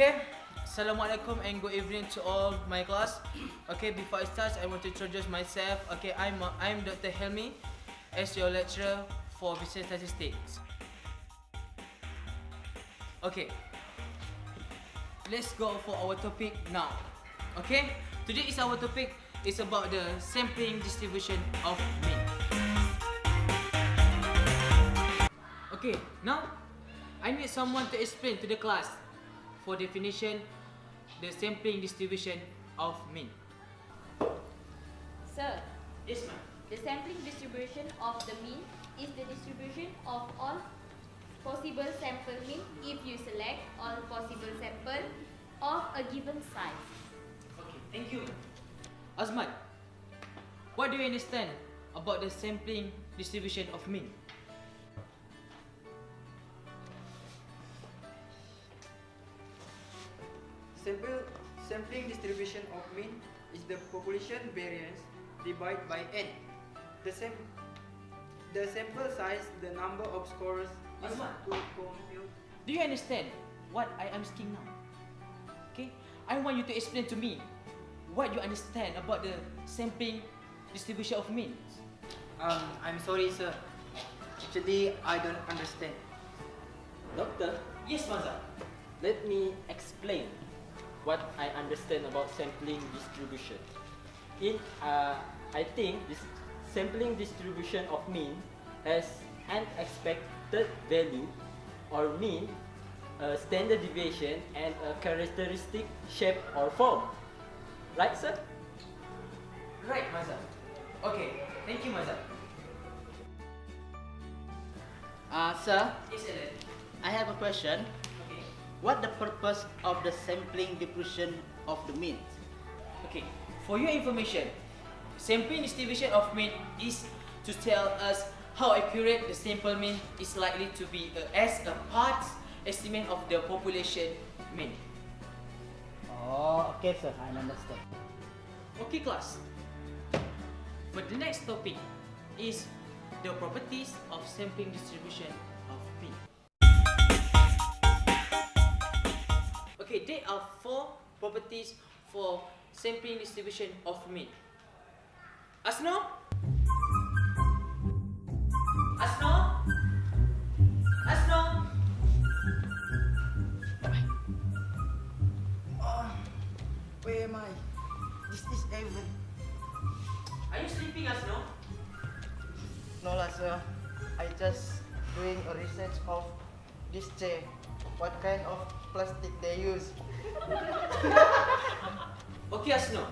Okay, Assalamualaikum and good evening to all my class. Okay, before I start, I want to introduce myself. Okay, I'm Dr. Helmi, as your lecturer for business statistics. Okay, let's go for our topic now. Okay, today is our topic is about the sampling distribution of mean. Okay, now I need someone to explain to the class for definition the sampling distribution of mean. Sir, Yes, ma'am. the sampling distribution of the mean is the distribution of all possible sample mean if you select all possible sample of a given size. Okay, thank you. Azman, what do you understand about the sampling distribution of mean? Sampling distribution of mean is the population variance divided by n. The sample size, the number of scores is Azman, to compute. do you understand what I am asking now? Okay, I want you to explain to me what you understand about the sampling distribution of means. I'm sorry, sir. Actually, I don't understand. Doctor, Yes, Maza. let me explain what I understand about sampling distribution. I think this sampling distribution of mean has an expected value or mean, a standard deviation, and a characteristic shape or form. Right, sir? Right, Maza. Okay, thank you, Maza. Sir, Yes, Ellen. I have a question. Okay. What the purpose of the sampling distribution of the mean? Okay, for your information, sampling distribution of mean is to tell us how accurate the sample mean is likely to be as a part estimate of the population mean. Oh, okay, sir. I understand. Okay, class. For the next topic is the properties of sampling distribution of mean. Okay, there are 4 properties for sampling distribution of mean. Asno? Asno? Asno? Where am I? This is Evan. Are you sleeping, Asno? No lah, sir. I just doing a research of this chair. What kind of plastic they use? Okay, Asno.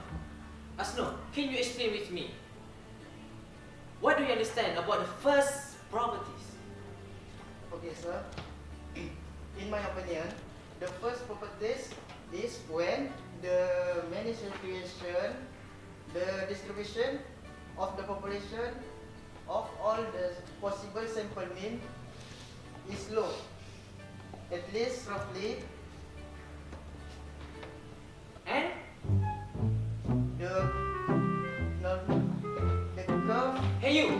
Asno, can you explain with me? What do you understand about the first properties? Okay, sir. In my opinion, the first properties is when the many situation, the distribution of the population of all the possible sample mean is low. At least roughly And the curve. hey you,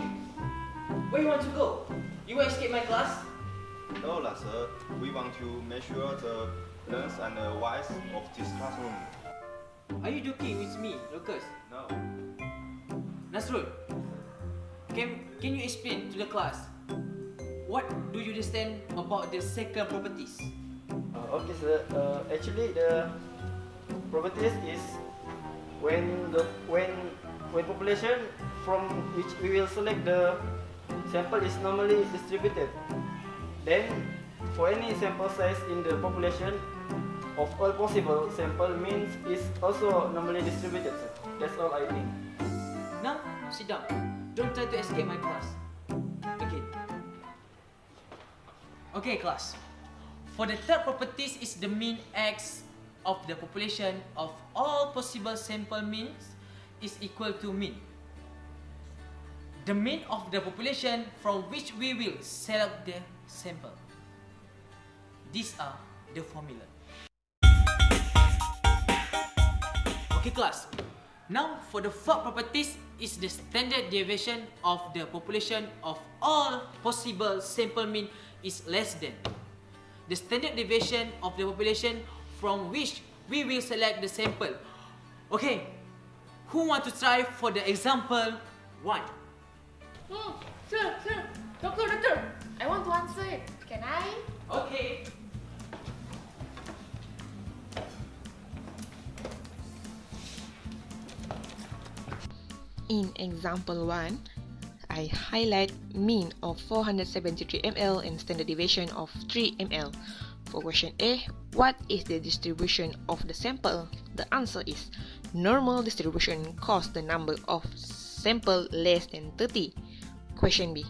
where you want to go? You want to escape my class? No, lah, sir. We want to measure the length and the width of this classroom. Are you joking with me, Lucas? No. Nasrul, can you explain to the class what do you understand about the second properties? Okay, sir. Actually, the properties is when population from which we will select the sample is normally distributed. Then, for any sample size in the population of all possible sample means is also normally distributed, sir. That's all I think. Now, sit down. Don't try to escape my class. Again. Okay, class. For the third properties is the mean x of the population of all possible sample means is equal to mean. The mean of the population from which we will select the sample. These are the formula. Okay, class. Now for the fourth properties is the standard deviation of the population of all possible sample mean is less than. The standard deviation of the population from which we will select the sample. Okay, who want to try for the example 1? Sir, doctor, I want to answer it. Can I? Okay. In example 1, I highlight mean of 473 ml and standard deviation of 3 ml. For question A, what is the distribution of the sample? The answer is normal distribution cause the number of sample less than 30. Question B,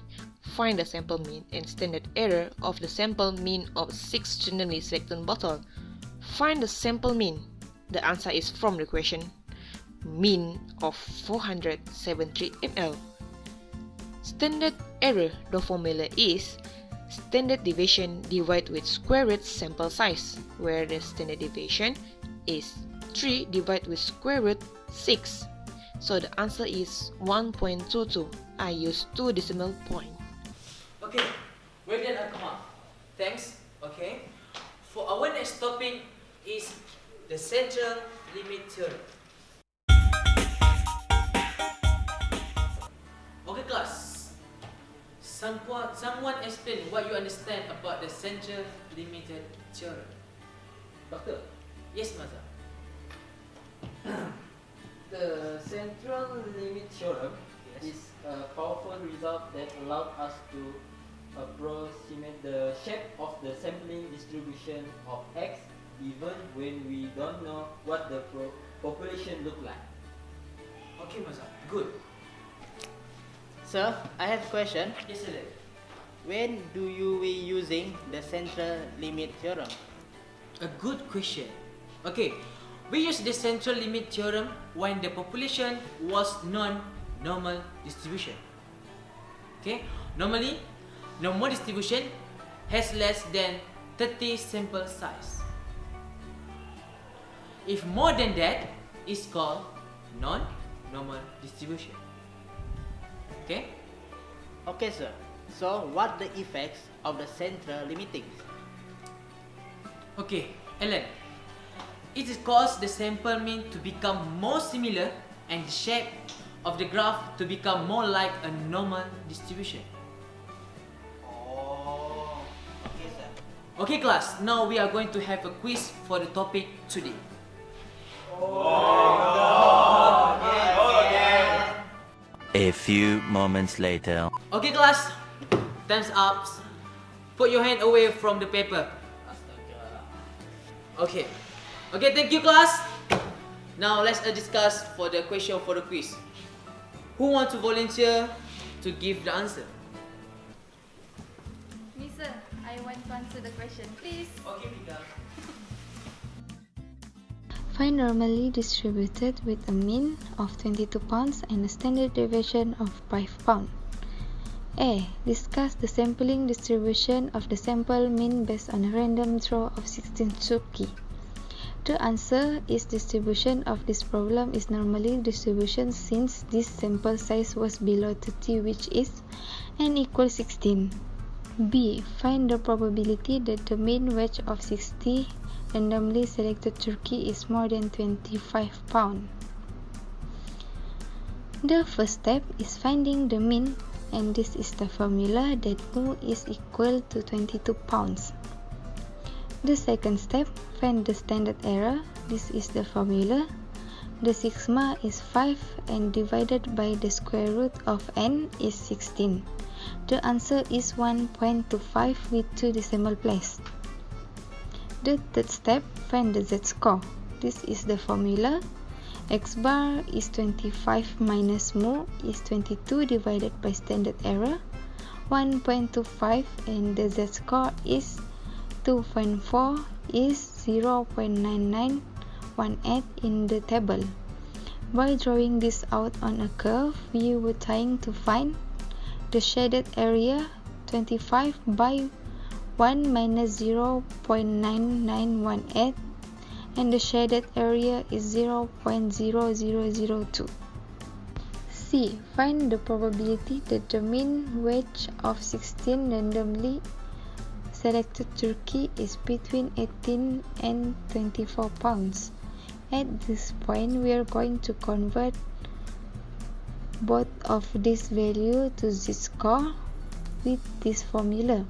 find the sample mean and standard error of the sample mean of 6 randomly selected bottle. Find the sample mean. The answer is from the question mean of 473 ml. Standard error, the formula is standard deviation divided with square root sample size, where the standard deviation is 3 divided with square root 6. So the answer is 1.22. I use 2 decimal point. Okay, well done Akmal. Thanks. Okay. For our next topic is the central limit theorem. Okay class, someone explain what you understand about the central limit theorem. Doctor, Yes, Maza. the central limit theorem is a powerful result that allowed us to approximate the shape of the sampling distribution of X even when we don't know what the population look like. Okay, Maza. Good. Sir, I have a question. Yes, sir. When do you be using the central limit theorem? A good question. Okay, we use the central limit theorem when the population was non-normal distribution. Okay, normally, normal distribution has less than 30 sample size. If more than that, is called non-normal distribution. Okay? Okay, sir. So, what the effects of the central limiting? Okay, Alan. It causes the sample mean to become more similar and the shape of the graph to become more like a normal distribution. Oh, okay, sir. Okay class, now we are going to have a quiz for the topic today. A few moments later. Okay class, time's up. Put your hand away from the paper. Okay. Okay, thank you class. Now let's discuss for the question for the quiz. Who want to volunteer to give the answer? Me, sir, I want to answer the question, please. Okay, Pika. Find normally distributed with a mean of 22 pounds and a standard deviation of 5 pounds. A. Discuss the sampling distribution of the sample mean based on a random draw of 16 Turkey. The answer is distribution of this problem is normally distribution since this sample size was below 30, which is n equals 16. B. Find the probability that the mean weight of 60 randomly selected turkey is more than 25 pounds. The first step is finding the mean, and this is the formula that mu is equal to 22 pounds. The second step, find the standard error. This is the formula. The sigma is 5 and divided by the square root of n is 16. The answer is 1.25 with 2 decimal places. The third step, find the z-score. This is the formula. X bar is 25 minus mu is 22 divided by standard error 1.25, and the z-score is 2.4 is 0.9918 in the table. By drawing this out on a curve, we were trying to find the shaded area 25 by 1 minus 0.9918, and the shaded area is 0.0002. C. Find the probability that the mean weight of 16 randomly selected turkey is between 18 and 24 pounds. At this point, we are going to convert both of these values to z-score with this formula.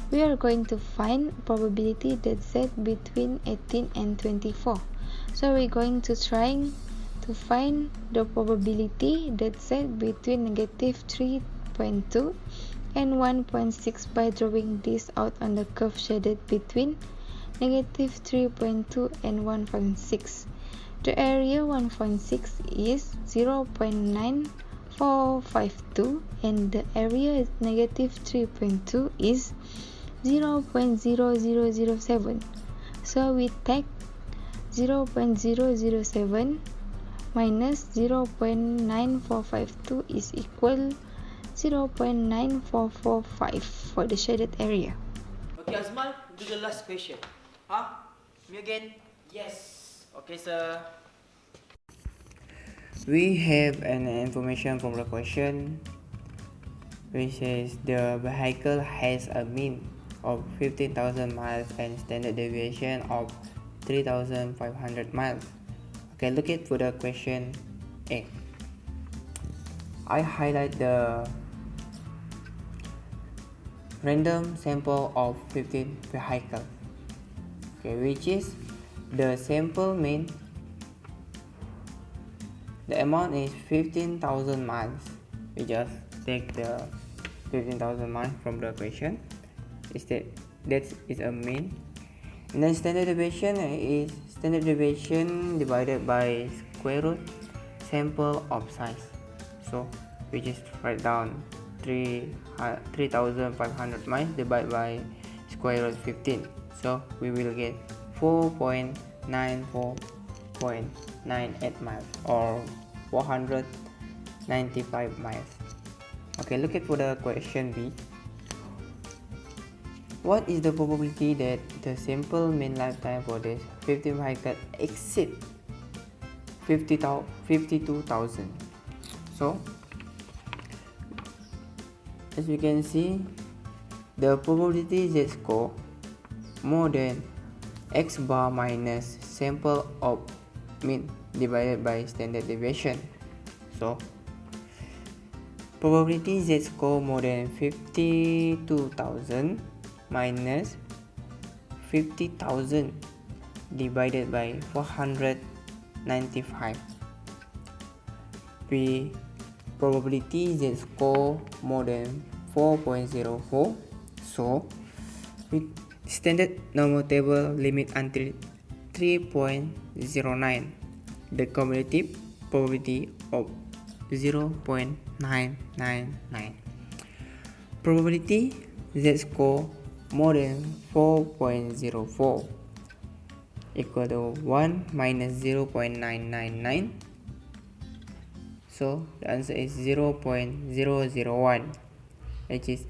We are going to find probability that z between 18 and 24. So we're going to try to find the probability that z between negative 3.2 and 1.6 by drawing this out on the curve shaded between negative 3.2 and 1.6. The area 1.6 is 0.9452 and the area negative 3.2 is 0.0007. So we take 0.007 minus 0.9452 is equal 0.9445 for the shaded area. Okay, Azmal, do the last question. Huh? Me again? Yes. Okay, sir. We have an information from the question which says the vehicle has a mean of 15,000 miles and standard deviation of 3,500 miles. Okay, look at for the question A. I highlight the random sample of 15 vehicles, okay, which is the sample mean. The amount is 15,000 miles. We just take the 15,000 miles from the question. That is a mean. And then standard deviation is standard deviation divided by square root sample of size. So we just write down 3,500 miles divided by square root 15. So we will get 4.94.98 miles or 495 miles. Okay, look at for the question B. What is the probability that the sample mean lifetime for this 15 vehicle exceed 52,000? So as you can see, the probability z-score more than x bar minus sample of mean divided by standard deviation. So probability z-score more than 52,000 minus 50,000 divided by 495. P probability z-score more than 4.04. So with standard normal table limit until 3.09, the cumulative probability of 0.999. Probability z-score more than 4.04 equal to 1 minus 0.999. So the answer is 0.001, which is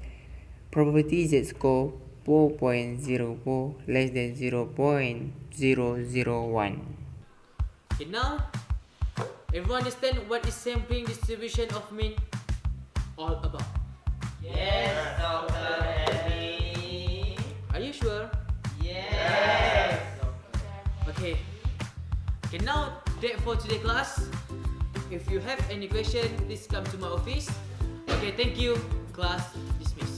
probability z-score 4.04 less than 0.001. Okay, now everyone understand what is sampling distribution of mean all about? Yes, Dr. Abby. Are you sure? Yes. Okay. Okay, now that for today class. If you have any question, please come to my office. Okay, thank you. Class dismissed.